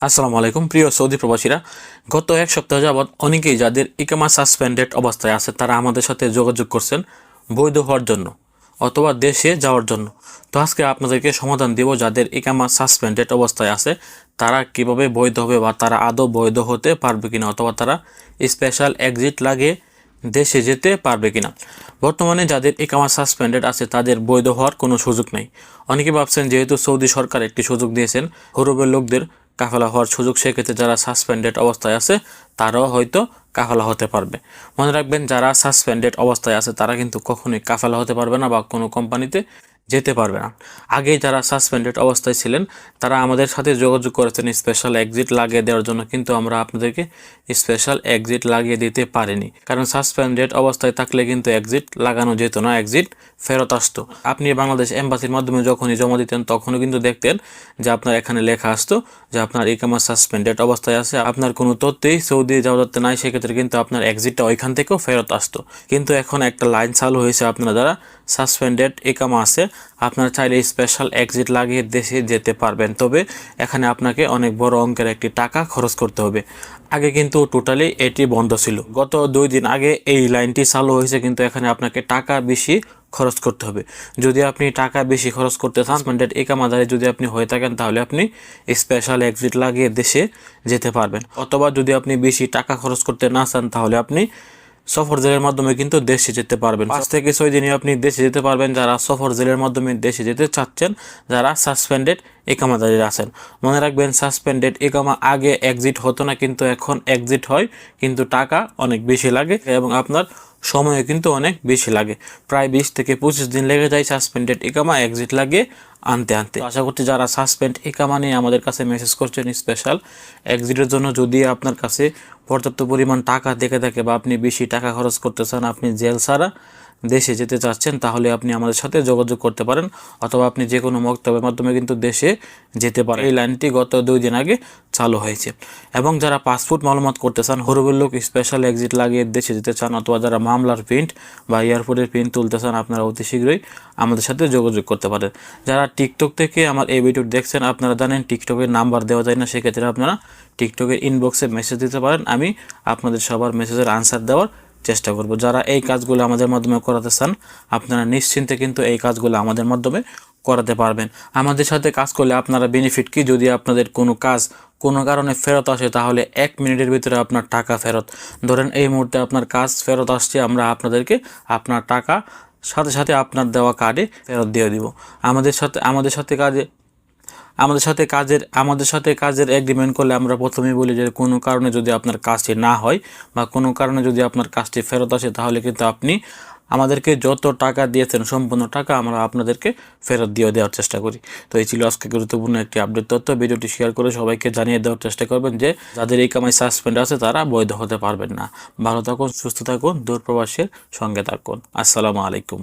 আসসালামু আলাইকুম প্রিয় সৌদি প্রবাসীরা। গত এক সপ্তাহ যাবৎ অনেকেই যাদের ইকামা সাসপেন্ডেড অবস্থায় আছে তারা আমাদের সাথে যোগাযোগ করছেন বৈধ হওয়ার জন্য অথবা দেশে যাওয়ার জন্য। তো আজকে আপনাদেরকে সমাধান দেব যাদের ইকামা সাসপেন্ডেড অবস্থায় আছে তারা কিভাবে বৈধ হবে বা তারা আদৌ বৈধ হতে পারবে কিনা অথবা তারা স্পেশাল এক্সিট লাগিয়ে দেশে যেতে পারবে কিনা। বর্তমানে যাদের ইকামা সাসপেন্ডেড আছে তাদের বৈধ হওয়ার কোনো সুযোগ নেই। অনেকে ভাবছেন যেহেতু সৌদি সরকার একটি সুযোগ দিয়েছেন হরুবের লোকদের কাফেলা হওয়ার সুযোগ, সেক্ষেত্রে যারা সাসপেন্ডেড অবস্থায় আছে তারাও হয়তো কাফেলা হতে পারবে। মনে রাখবেন যারা সাসপেন্ডেড অবস্থায় আছে তারা কিন্তু কখনোই কাফেলা হতে পারবে না বা কোনো কোম্পানিতে যেতে পারবে না। আগেই যারা সাসপেন্ডেড অবস্থায় ছিলেন তারা আমাদের সাথে যোগাযোগ করেছেন স্পেশাল এক্সিট লাগিয়ে দেওয়ার জন্য, কিন্তু আমরা আপনাদেরকে স্পেশাল এক্সিট লাগিয়ে দিতে পারিনি, কারণ সাসপেন্ডেড অবস্থায় থাকলে কিন্তু এক্সিট লাগানো যেত না, এক্সিট ফেরত আসতো। আপনি বাংলাদেশ এম্বাসির মাধ্যমে যখনই জমা দিতেন তখনও কিন্তু দেখতেন যে আপনার এখানে লেখা আসতো যে আপনার ইকামা সাসপেন্ডেড অবস্থায় আছে, আপনার কোনো তথ্যই সৌদি যাওয়া যাতে নাই, সেক্ষেত্রে কিন্তু আপনার এক্সিটটা ওইখান থেকেও ফেরত আসতো। কিন্তু এখন একটা লাইন চালু হয়েছে, আপনারা যারা সাসপেন্ডেড ইকামা আছে আপনারা চাইলে স্পেশাল এক্সিট লাগিয়ে দেশে যেতে পারবেন, তবে এখানে আপনাকে অনেক বড় অঙ্কের একটি টাকা খরচ করতে হবে। আগে কিন্তু টোটালি এটি বন্ধ ছিল, গত 2 দিন আগে এই লাইনটি চালু হয়েছে, কিন্তু এখানে আপনাকে টাকা বেশি খরচ করতে হবে। যদি আপনি টাকা বেশি খরচ করতে চান, সাসপেন্ডেড ইকামাদারে যদি আপনি হয়ে থাকেন তাহলে আপনি স্পেশাল এক্সিট লাগিয়ে দেশে যেতে পারবেন। অথবা যদি আপনি বেশি টাকা খরচ করতে না চান তাহলে আপনি সফর জেলের মাধ্যমে কিন্তু দেশে যেতে পারবেন। 5 থেকে 6 দিনে আপনি দেশে যেতে পারবেন যারা সফর জেলের মাধ্যমে দেশে যেতে চাচ্ছেন, যারা সাসপেন্ডেড ইকামাদারীরা আছেন। মনে রাখবেন সাসপেন্ডেড ইকামা আগে এক্সিট হতো না, কিন্তু এখন এক্সিট হয়, কিন্তু টাকা অনেক বেশি লাগে এবং আপনার সময়ও কিন্তু অনেক বেশি লাগে। প্রায় 20 থেকে 25 দিন লেগে যায় সাসপেন্ডেড ইকামা এক্সিট লাগিয়ে আনতে। আশা করছি যারা সাসপেন্ড ইকামা নিয়ে আমাদের কাছে মেসেজ করছেন স্পেশাল এক্সিটের জন্য, যদি আপনার কাছে পর্যাপ্ত পরিমাণ টাকা দেখে থাকে বা আপনি বেশি টাকা খরচ করতে চান, আপনি জেল ছাড়া দেশে যেতে চাচ্ছেন, তাহলে আপনি আমাদের সাথে যোগাযোগ করতে পারেন, অথবা আপনি যে কোনো মক্তবের মাধ্যমে কিন্তু দেশে যেতে পারেন। এই লাইনটি গত 2 দিন আগে চালু হয়েছে। এবং যারা পাসপোর্ট মালুমাত করতে চান, হরুবের লোক স্পেশাল এক্সিট লাগিয়ে দেশে যেতে চান, অথবা যারা মামলার প্রিন্ট বা এয়ারপোর্টের প্রিন্ট তুলতে চান, আপনারা অতি শীঘ্রই আমাদের সাথে যোগাযোগ করতে পারেন। যারা টিকটক থেকে আমার এই ভিডিও দেখছেন, আপনারা জানেন টিকটকের নাম্বার দেওয়া যায় না, সেক্ষেত্রে আপনারা টিকটকের ইনবক্সে মেসেজ দিতে পারেন, আমি আপনাদের সবার মেসেজের আনসার দেওয়ার চেষ্টা করব। যারা এই কাজগুলো আমাদের মাধ্যমে করাতে চান আপনারা নিশ্চিন্তে কিন্তু এই কাজগুলো আমাদের মাধ্যমে করাতে পারবেন। আমাদের সাথে কাজ করলে আপনারা বেনিফিট কি, যদি আপনাদের কোনো কাজ কোনো কারণে ফেরত আসে তাহলে 1 মিনিটের ভিতরে আপনার টাকা ফেরত। ধরেন এই মুহূর্তে আপনার কাজ ফেরত আসছে, আমরা আপনাদেরকে আপনার টাকা সাথে সাথে আপনার দেওয়া কার্ডে ফেরত দিয়ে দিব। আমাদের সাথে কাজের এগ্রিমেন্ট করলে আমরা প্রথমেই বলি যে কোনো কারণে যদি আপনার কাজটি না হয় বা কোনো কারণে যদি আপনার কাজটি ফেরত আসে তাহলে কিন্তু আপনি আমাদেরকে যত টাকা দিয়েছেন সম্পূর্ণ টাকা আমরা আপনাদেরকে ফেরত দেওয়ার চেষ্টা করি। তো এই ছিল আজকে গুরুত্বপূর্ণ একটি আপডেট তথ্য। ভিডিওটি শেয়ার করে সবাইকে জানিয়ে দেওয়ার চেষ্টা করবেন যে যাদের এই কামাই সাসপেন্ড আছে তারা বৈধ হতে পারবেন না। ভালো থাকুন, সুস্থ থাকুন, দূরপ্রবাসের সঙ্গে থাকুন। আসসালামু আলাইকুম।